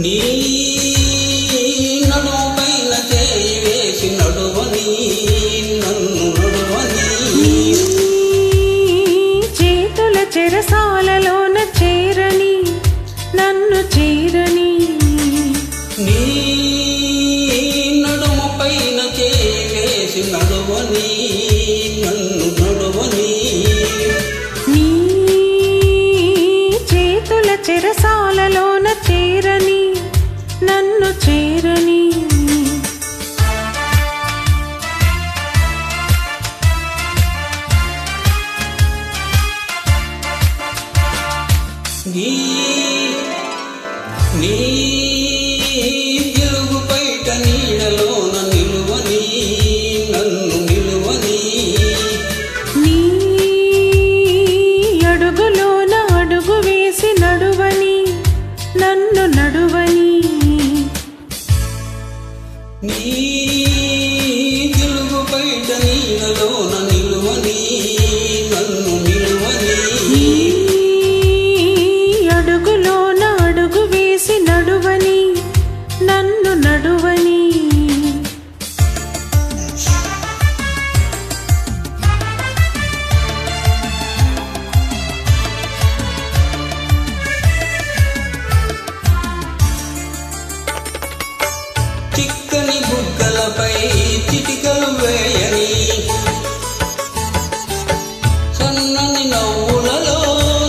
నీ నడుపైన చేయి వేసి నడువని నన్ను నడువని చేతుల చెరసాలలోన చేరని నన్ను చేరని నీ నడుముపైన చేయి వేసి నడువని నన్ను నడువని నీ చేతుల చెరసాలలోన చేరని నన్ను చేరని నీ నీ తెలుగు బయట నీడలోన నిలువని నన్ను నిలువని నీ అడుగులోన అడుగు వేసి నడువని నన్ను నడువని నీ తెలుగు బయట నీడలోన నిలువని నన్ను నిలువని అడుగులోన అడుగు వేసి నడువని నన్ను నడువని చిక్కని బుగ్గలపై చిటికలు వేయని సన్నని నవ్వులలో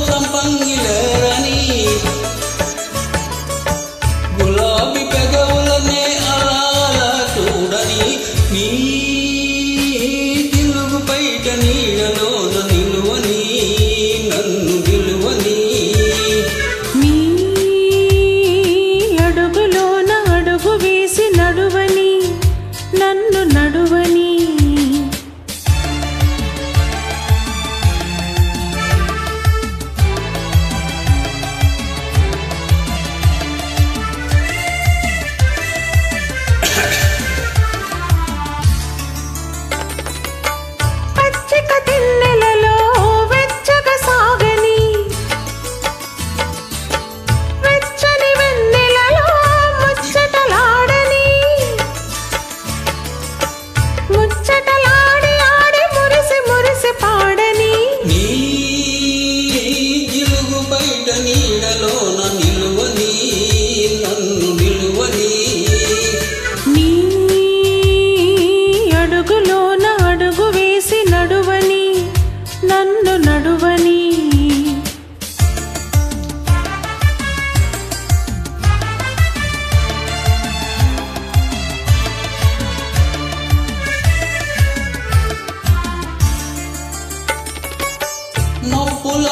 సంపంగిలేరని గులాబీ పెదవులనే అలా అలా చూడని నీ తెలుగు బయట నీడలోన నిలువని నన్ను నిలువని నీ అడుగులోన అడుగు వేసి నడువని నన్ను నడువని పచ్చిక తిన్నెలలో వెచ్చగా సాగని వెచ్చని వెన్నెలలో ముచ్చటలాడని ముచ్చటలాడి ఆడి మురిసి మురిసి పాడని నీ తెలుగు బయట నీడలోన నిలువని నన్ను నిలువని నీ అడుగులోన అడుగు వేసి నడువని నన్ను నడువని నవ్వుల